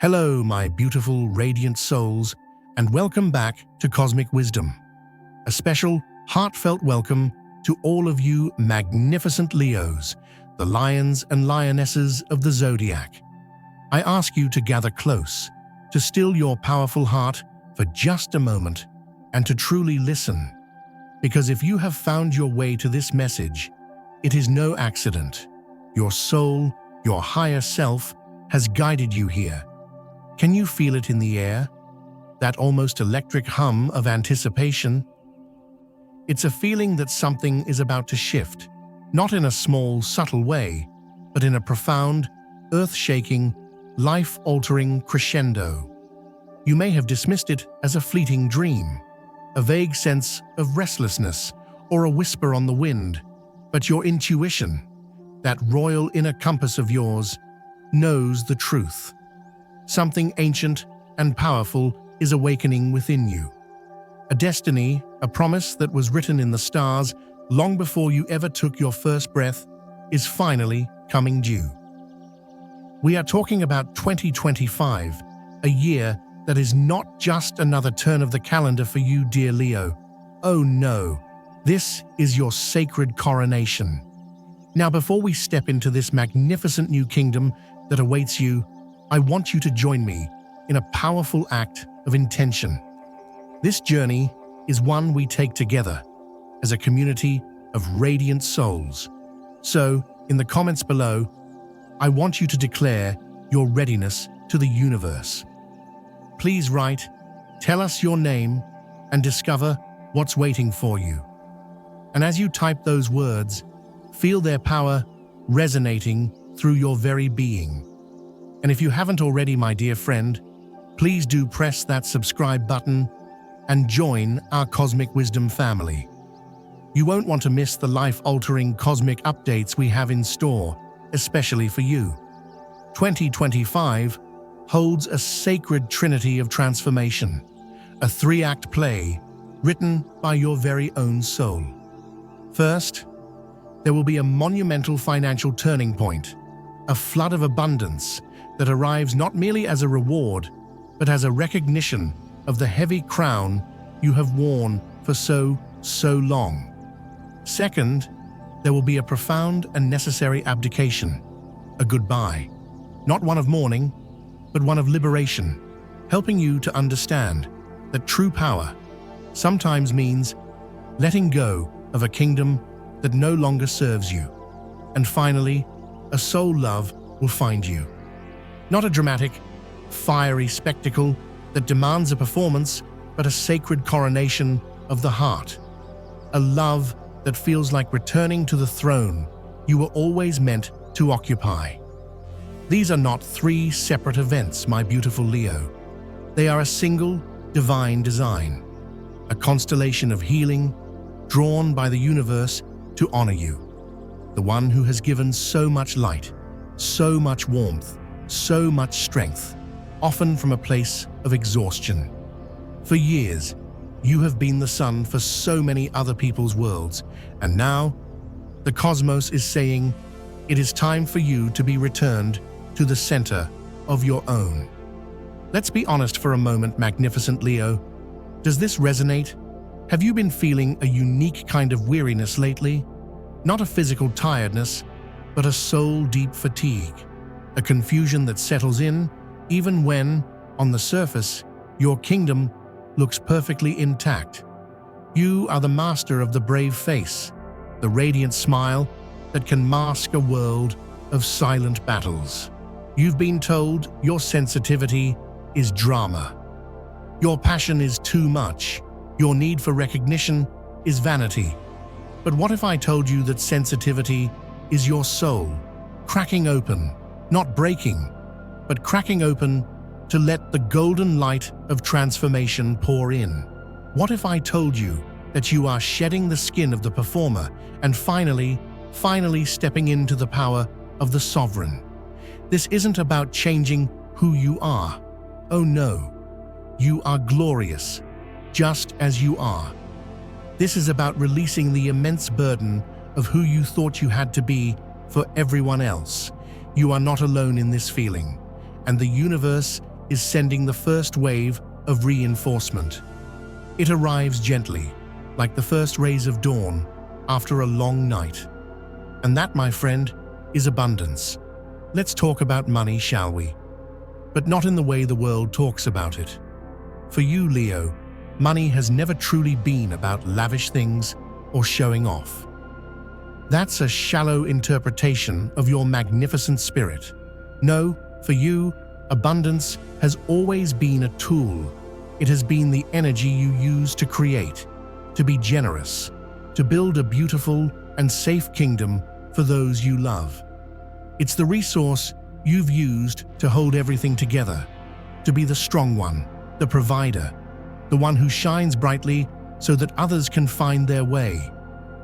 Hello, my beautiful, radiant souls, and welcome back to Cosmic Wisdom. A special, heartfelt welcome to all of you magnificent Leos, the lions and lionesses of the zodiac. I ask you to gather close, to still your powerful heart for just a moment, and to truly listen. Because if you have found your way to this message, it is no accident. Your soul, your higher self, has guided you here. Can you feel it in the air? That almost electric hum of anticipation? It's a feeling that something is about to shift, not in a small, subtle way, but in a profound, earth-shaking, life-altering crescendo. You may have dismissed it as a fleeting dream, a vague sense of restlessness, or a whisper on the wind, but your intuition, that royal inner compass of yours, knows the truth. Something ancient and powerful is awakening within you. A destiny, a promise that was written in the stars long before you ever took your first breath, is finally coming due. We are talking about 2025, a year that is not just another turn of the calendar for you, dear Leo. Oh no, this is your sacred coronation. Now, before we step into this magnificent new kingdom that awaits you, I want you to join me in a powerful act of intention. This journey is one we take together as a community of radiant souls. So, in the comments below, I want you to declare your readiness to the universe. Please write, tell us your name, and discover what's waiting for you. And as you type those words, feel their power resonating through your very being. And if you haven't already, my dear friend, please do press that subscribe button and join our Cosmic Wisdom family. You won't want to miss the life-altering cosmic updates we have in store, especially for you. 2025 holds a sacred trinity of transformation, a three-act play written by your very own soul. First, there will be a monumental financial turning point, a flood of abundance that arrives not merely as a reward, but as a recognition of the heavy crown you have worn for so long. Second, there will be a profound and necessary abdication, a goodbye, not one of mourning, but one of liberation, helping you to understand that true power sometimes means letting go of a kingdom that no longer serves you. And finally, a soul love will find you. Not a dramatic, fiery spectacle that demands a performance, but a sacred coronation of the heart. A love that feels like returning to the throne you were always meant to occupy. These are not three separate events, my beautiful Leo. They are a single, divine design, a constellation of healing drawn by the universe to honor you, the one who has given so much light, so much warmth, so much strength, often from a place of exhaustion. For years, you have been the sun for so many other people's worlds, and now the cosmos is saying it is time for you to be returned to the center of your own. Let's be honest for a moment, magnificent Leo. Does this resonate? Have you been feeling a unique kind of weariness lately? Not a physical tiredness, but a soul-deep fatigue. A confusion that settles in even when, on the surface, your kingdom looks perfectly intact. You are the master of the brave face, the radiant smile that can mask a world of silent battles. You've been told your sensitivity is drama. Your passion is too much. Your need for recognition is vanity. But what if I told you that sensitivity is your soul, cracking open, not breaking, but cracking open to let the golden light of transformation pour in? What if I told you that you are shedding the skin of the performer and finally stepping into the power of the sovereign? This isn't about changing who you are. Oh no, you are glorious, just as you are. This is about releasing the immense burden of who you thought you had to be for everyone else. You are not alone in this feeling, and the universe is sending the first wave of reinforcement. It arrives gently, like the first rays of dawn after a long night. And that, my friend, is abundance. Let's talk about money, shall we? But not in the way the world talks about it. For you, Leo, money has never truly been about lavish things or showing off. That's a shallow interpretation of your magnificent spirit. No, for you, abundance has always been a tool. It has been the energy you use to create, to be generous, to build a beautiful and safe kingdom for those you love. It's the resource you've used to hold everything together, to be the strong one, the provider, the one who shines brightly so that others can find their way.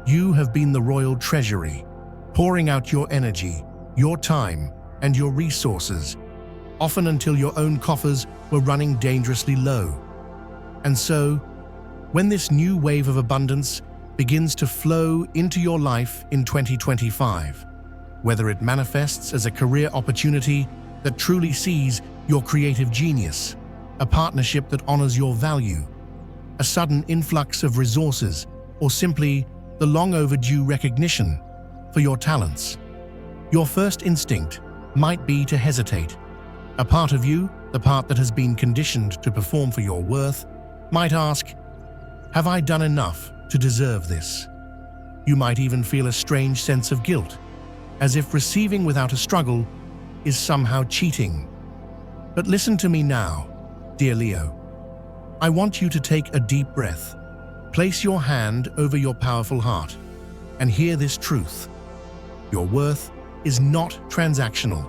You have been the royal treasury, pouring out your energy, your time, and your resources, often until your own coffers were running dangerously low. And so, when this new wave of abundance begins to flow into your life in 2025, whether it manifests as a career opportunity that truly sees your creative genius, a partnership that honors your value, a sudden influx of resources, or simply the long overdue recognition for your talents, your first instinct might be to hesitate. A part of you, the part that has been conditioned to perform for your worth, might ask, have I done enough to deserve this? You might even feel a strange sense of guilt, as if receiving without a struggle is somehow cheating. But listen to me now, dear Leo. I want you to take a deep breath, place your hand over your powerful heart, and hear this truth. Your worth is not transactional.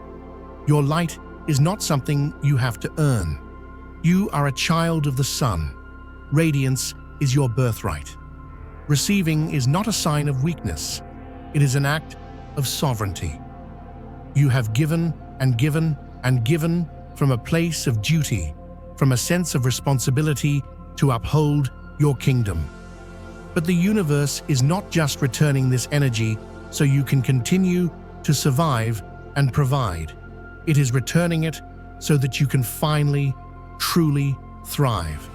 Your light is not something you have to earn. You are a child of the sun. Radiance is your birthright. Receiving is not a sign of weakness. It is an act of sovereignty. You have given and given and given from a place of duty, from a sense of responsibility to uphold your kingdom. But the universe is not just returning this energy so you can continue to survive and provide. It is returning it so that you can finally, truly thrive.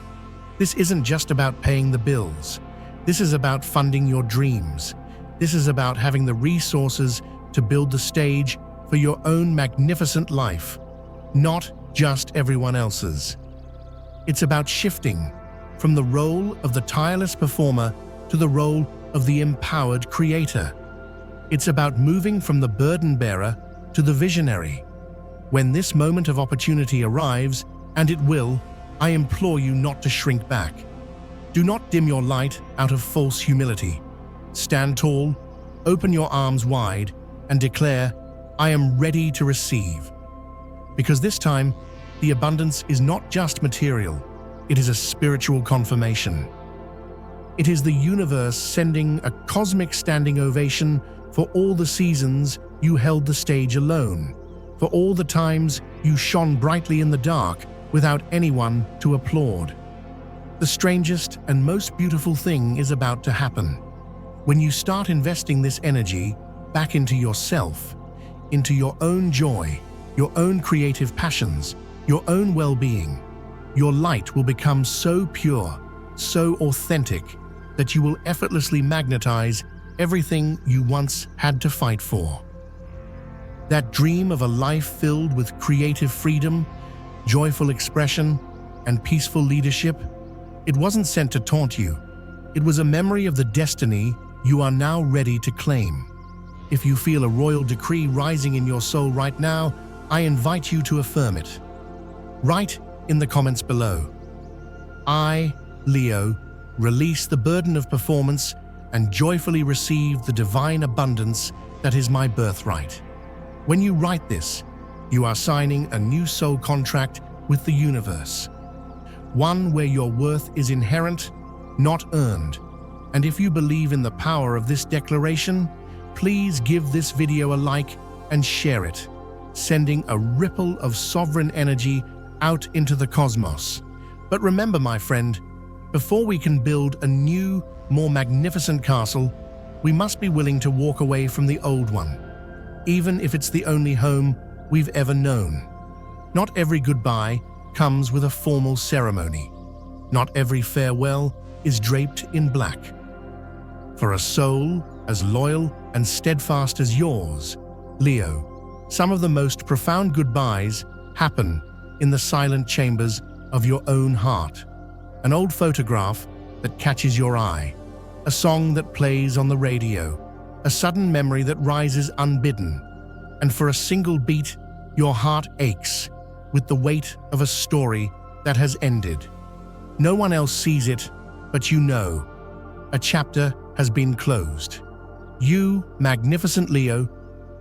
This isn't just about paying the bills. This is about funding your dreams. This is about having the resources to build the stage for your own magnificent life, not just everyone else's. It's about shifting from the role of the tireless performer to the role of the empowered creator. It's about moving from the burden bearer to the visionary. When this moment of opportunity arrives, and it will, I implore you not to shrink back. Do not dim your light out of false humility. Stand tall, open your arms wide, and declare, I am ready to receive. Because this time, the abundance is not just material, it is a spiritual confirmation. It is the universe sending a cosmic standing ovation for all the seasons you held the stage alone, for all the times you shone brightly in the dark without anyone to applaud. The strangest and most beautiful thing is about to happen. When you start investing this energy back into yourself, into your own joy, your own creative passions, your own well-being, your light will become so pure, so authentic, that you will effortlessly magnetize everything you once had to fight for. That dream of a life filled with creative freedom, joyful expression, and peaceful leadership, it wasn't sent to taunt you. It was a memory of the destiny you are now ready to claim. If you feel a royal decree rising in your soul right now, I invite you to affirm it. Write in the comments below, I, Leo, release the burden of performance and joyfully receive the divine abundance that is my birthright. When you write this, you are signing a new soul contract with the universe, one where your worth is inherent, not earned. And if you believe in the power of this declaration, please give this video a like and share it, sending a ripple of sovereign energy out into the cosmos. But remember, my friend, before we can build a new, more magnificent castle, we must be willing to walk away from the old one, even if it's the only home we've ever known. Not every goodbye comes with a formal ceremony. Not every farewell is draped in black. For a soul as loyal and steadfast as yours, Leo, some of the most profound goodbyes happen in the silent chambers of your own heart. An old photograph that catches your eye, a song that plays on the radio, a sudden memory that rises unbidden, and for a single beat, your heart aches with the weight of a story that has ended. No one else sees it, but you know. A chapter has been closed. You, magnificent Leo,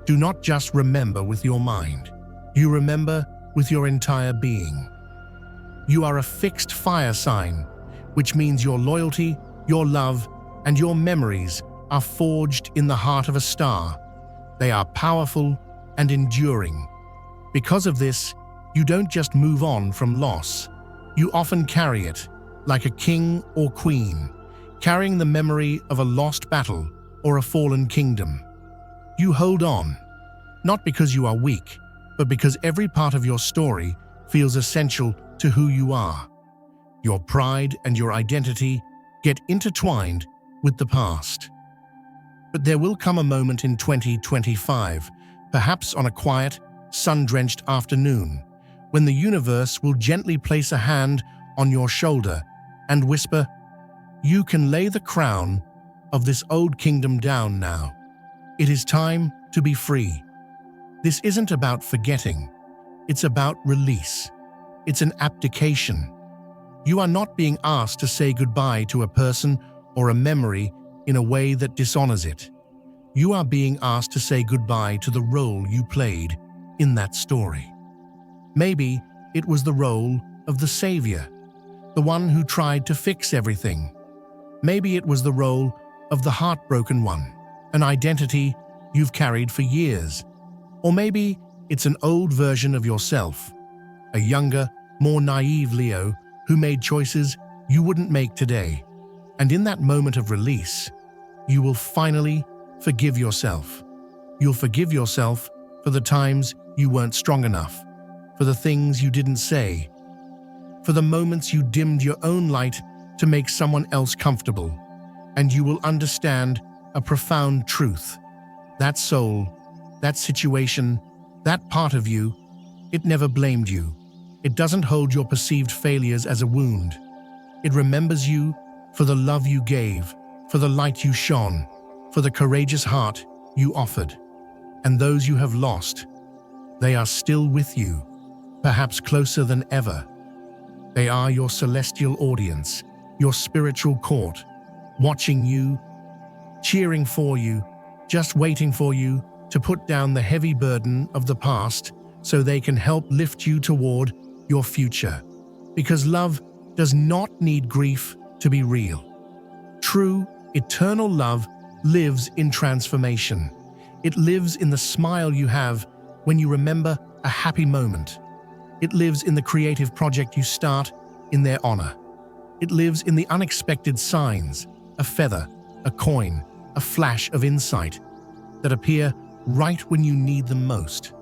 do not just remember with your mind. You remember with your entire being. You are a fixed fire sign, which means your loyalty, your love, and your memories are forged in the heart of a star. They are powerful and enduring. Because of this, you don't just move on from loss. You often carry it, like a king or queen, carrying the memory of a lost battle or a fallen kingdom. You hold on, not because you are weak, but because every part of your story feels essential to who you are. Your pride and your identity get intertwined with the past. But there will come a moment in 2025, perhaps on a quiet, sun-drenched afternoon, when the universe will gently place a hand on your shoulder and whisper, "You can lay the crown of this old kingdom down now. It is time to be free." This isn't about forgetting. It's about release. It's an abdication. You are not being asked to say goodbye to a person or a memory in a way that dishonors it. You are being asked to say goodbye to the role you played in that story. Maybe it was the role of the savior, the one who tried to fix everything. Maybe it was the role of the heartbroken one, an identity you've carried for years. Or maybe it's an old version of yourself, a younger, more naive Leo who made choices you wouldn't make today. And in that moment of release, you will finally forgive yourself. You'll forgive yourself for the times you weren't strong enough, for the things you didn't say, for the moments you dimmed your own light to make someone else comfortable. And you will understand a profound truth. That soul, that situation, that part of you, it never blamed you. It doesn't hold your perceived failures as a wound. It remembers you for the love you gave, for the light you shone, for the courageous heart you offered. And those you have lost, they are still with you, perhaps closer than ever. They are your celestial audience, your spiritual court, watching you, cheering for you, just waiting for you to put down the heavy burden of the past so they can help lift you toward your future. Because love does not need grief to be real. True, eternal love lives in transformation. It lives in the smile you have when you remember a happy moment. It lives in the creative project you start in their honor. It lives in the unexpected signs, a feather, a coin, a flash of insight that appear right when you need them most.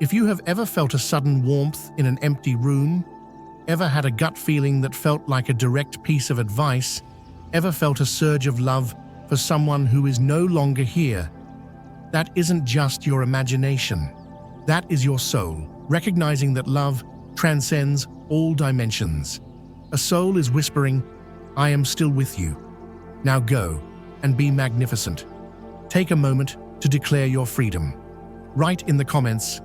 If you have ever felt a sudden warmth in an empty room, ever had a gut feeling that felt like a direct piece of advice, ever felt a surge of love for someone who is no longer here, that isn't just your imagination. That is your soul, recognizing that love transcends all dimensions. A soul is whispering, "I am still with you. Now go and be magnificent." Take a moment to declare your freedom. Write in the comments,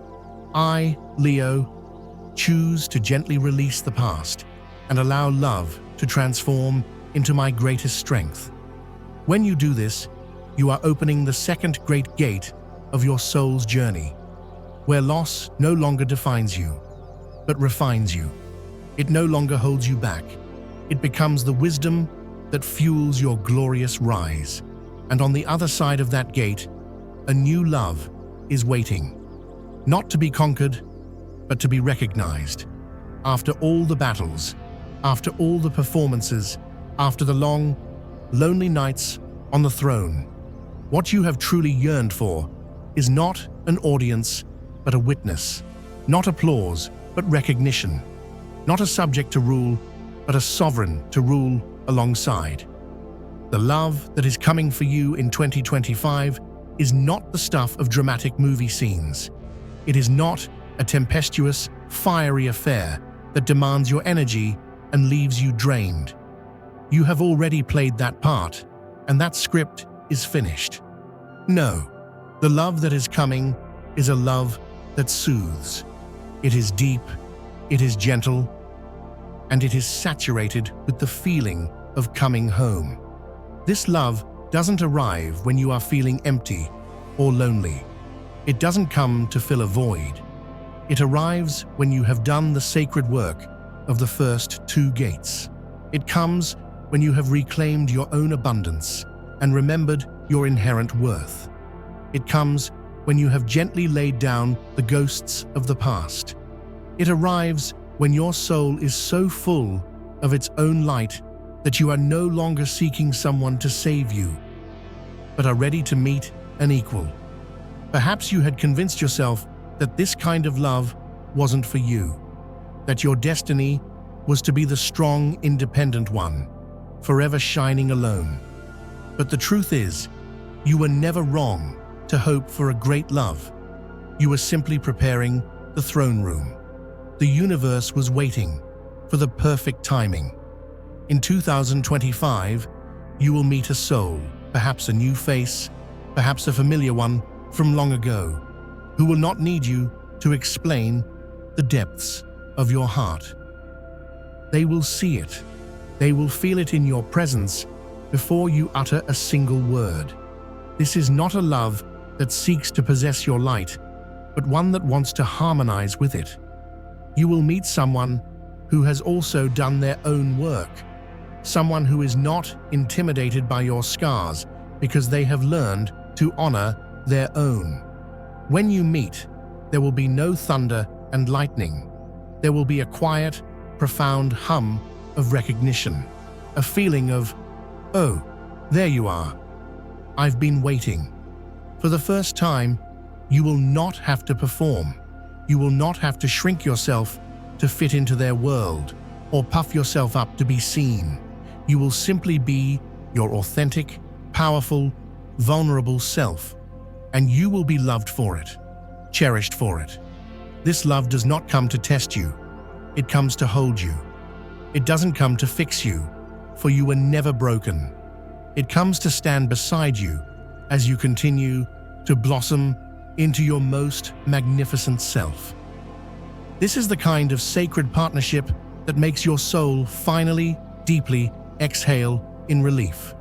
"I, Leo, choose to gently release the past and allow love to transform into my greatest strength." When you do this, you are opening the second great gate of your soul's journey, where loss no longer defines you, but refines you. It no longer holds you back. It becomes the wisdom that fuels your glorious rise. And on the other side of that gate, a new love is waiting, not to be conquered, but to be recognized. After all the battles, after all the performances, after the long, lonely nights on the throne, what you have truly yearned for is not an audience, but a witness. Not applause, but recognition. Not a subject to rule, but a sovereign to rule alongside. The love that is coming for you in 2025 is not the stuff of dramatic movie scenes. It is not a tempestuous, fiery affair that demands your energy and leaves you drained. You have already played that part, and that script is finished. No, the love that is coming is a love that soothes. It is deep, it is gentle, and it is saturated with the feeling of coming home. This love doesn't arrive when you are feeling empty or lonely. It doesn't come to fill a void. It arrives when you have done the sacred work of the first two gates. It comes when you have reclaimed your own abundance and remembered your inherent worth. It comes when you have gently laid down the ghosts of the past. It arrives when your soul is so full of its own light that you are no longer seeking someone to save you, but are ready to meet an equal. Perhaps you had convinced yourself that this kind of love wasn't for you, that your destiny was to be the strong, independent one, forever shining alone. But the truth is, you were never wrong to hope for a great love. You were simply preparing the throne room. The universe was waiting for the perfect timing. In 2025, you will meet a soul, perhaps a new face, perhaps a familiar one from long ago, who will not need you to explain the depths of your heart. They will see it. They will feel it in your presence before you utter a single word. This is not a love that seeks to possess your light, but one that wants to harmonize with it. You will meet someone who has also done their own work, someone who is not intimidated by your scars because they have learned to honor their own. When you meet, there will be no thunder and lightning. There will be a quiet, profound hum of recognition, a feeling of, "Oh, there you are. I've been waiting." For the first time, you will not have to perform. You will not have to shrink yourself to fit into their world or puff yourself up to be seen. You will simply be your authentic, powerful, vulnerable self, and you will be loved for it, cherished for it. This love does not come to test you. It comes to hold you. It doesn't come to fix you, for you were never broken. It comes to stand beside you as you continue to blossom into your most magnificent self. This is the kind of sacred partnership that makes your soul finally, deeply exhale in relief.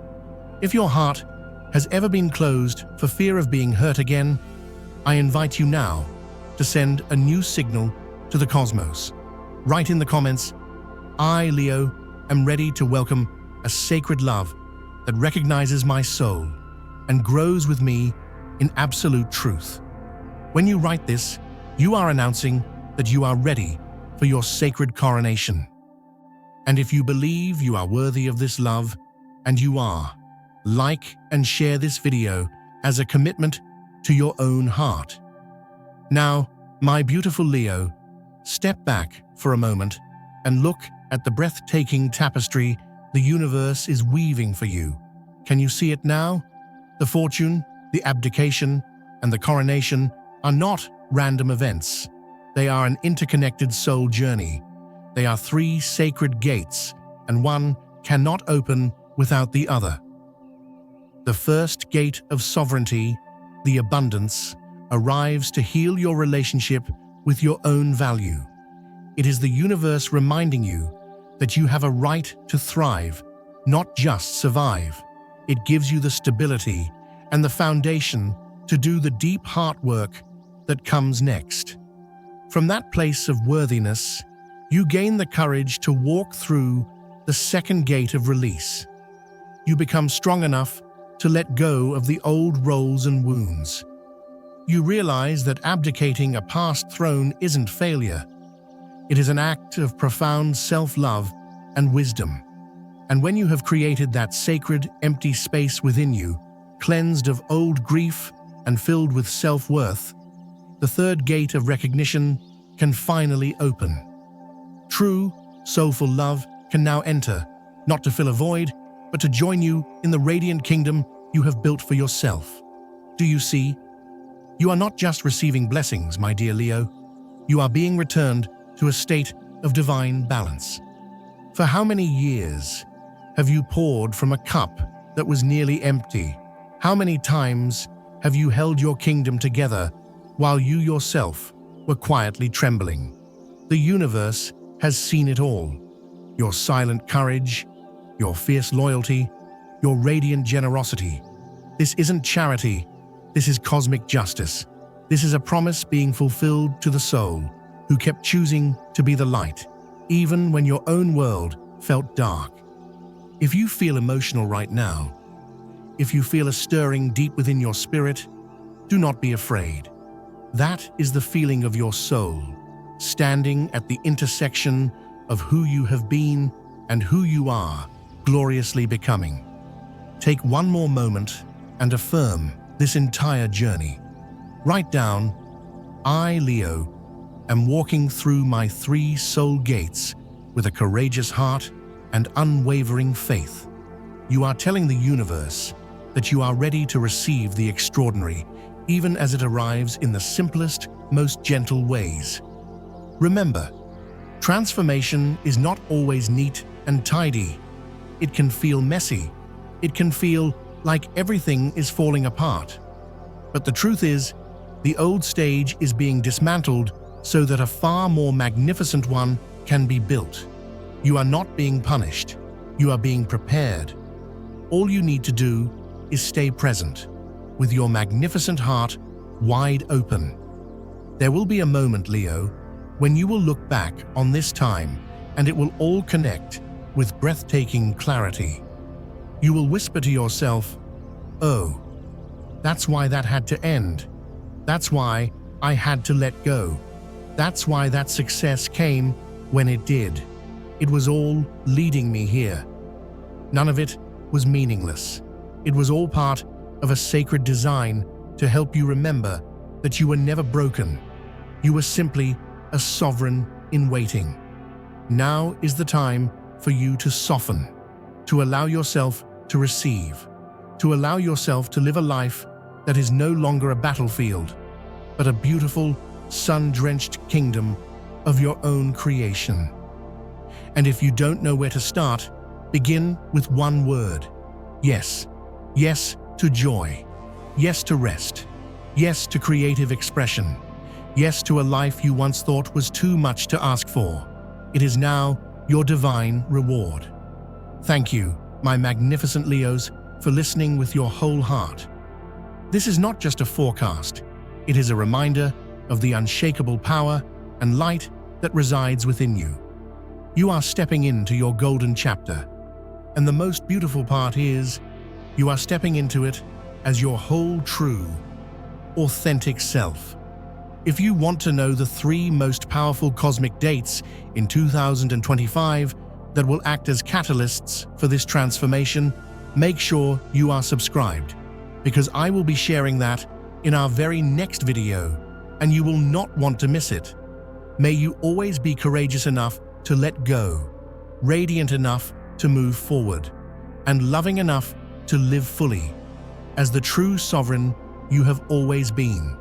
If your heart has ever been closed for fear of being hurt again, I invite you now to send a new signal to the cosmos. Write in the comments, "I, Leo, am ready to welcome a sacred love that recognizes my soul and grows with me in absolute truth." When you write this, you are announcing that you are ready for your sacred coronation. And if you believe you are worthy of this love, and you are, like and share this video as a commitment to your own heart. Now, my beautiful Leo, step back for a moment and look at the breathtaking tapestry the universe is weaving for you. Can you see it now? The fortune, the abdication, and the coronation are not random events. They are an interconnected soul journey. They are three sacred gates, and one cannot open without the other. The first gate of sovereignty, the abundance, arrives to heal your relationship with your own value. It is the universe reminding you that you have a right to thrive, not just survive. It gives you the stability and the foundation to do the deep heart work that comes next. From that place of worthiness, you gain the courage to walk through the second gate of release. You become strong enough to let go of the old roles and wounds. You realize that abdicating a past throne isn't failure. It is an act of profound self-love and wisdom. And when you have created that sacred, empty space within you, cleansed of old grief and filled with self-worth, the third gate of recognition can finally open. True, soulful love can now enter, not to fill a void, but to join you in the radiant kingdom you have built for yourself. Do you see? You are not just receiving blessings, my dear Leo. You are being returned to a state of divine balance. For how many years have you poured from a cup that was nearly empty? How many times have you held your kingdom together while you yourself were quietly trembling? The universe has seen it all. Your silent courage, your fierce loyalty, your radiant generosity. This isn't charity, this is cosmic justice. This is a promise being fulfilled to the soul who kept choosing to be the light, even when your own world felt dark. If you feel emotional right now, if you feel a stirring deep within your spirit, do not be afraid. That is the feeling of your soul, standing at the intersection of who you have been and who you are gloriously becoming. Take one more moment and affirm this entire journey. Write down, I, Leo, am walking through my 3 soul gates with a courageous heart and unwavering faith. You are telling the universe that you are ready to receive the extraordinary, even as it arrives in the simplest, most gentle ways. Remember, transformation is not always neat and tidy. It can feel messy. It can feel like everything is falling apart. But the truth is, the old stage is being dismantled so that a far more magnificent one can be built. You are not being punished. You are being prepared. All you need to do is stay present, with your magnificent heart wide open. There will be a moment, Leo, when you will look back on this time and it will all connect with breathtaking clarity. You will whisper to yourself, "Oh, that's why that had to end. That's why I had to let go. That's why that success came when it did. It was all leading me here." None of it was meaningless. It was all part of a sacred design to help you remember that you were never broken. You were simply a sovereign in waiting. Now is the time for you to soften, to allow yourself to receive, to allow yourself to live a life that is no longer a battlefield, but a beautiful, sun-drenched kingdom of your own creation. And if you don't know where to start, begin with one word. Yes. Yes to joy. Yes to rest. Yes to creative expression. Yes to a life you once thought was too much to ask for. It is now your divine reward. Thank you, my magnificent Leos, for listening with your whole heart. This is not just a forecast. It is a reminder of the unshakable power and light that resides within you. You are stepping into your golden chapter. And the most beautiful part is, you are stepping into it as your whole true, authentic self. If you want to know the 3 most powerful cosmic dates in 2025 that will act as catalysts for this transformation, make sure you are subscribed, because I will be sharing that in our very next video, and you will not want to miss it. May you always be courageous enough to let go, radiant enough to move forward, and loving enough to live fully, as the true sovereign you have always been.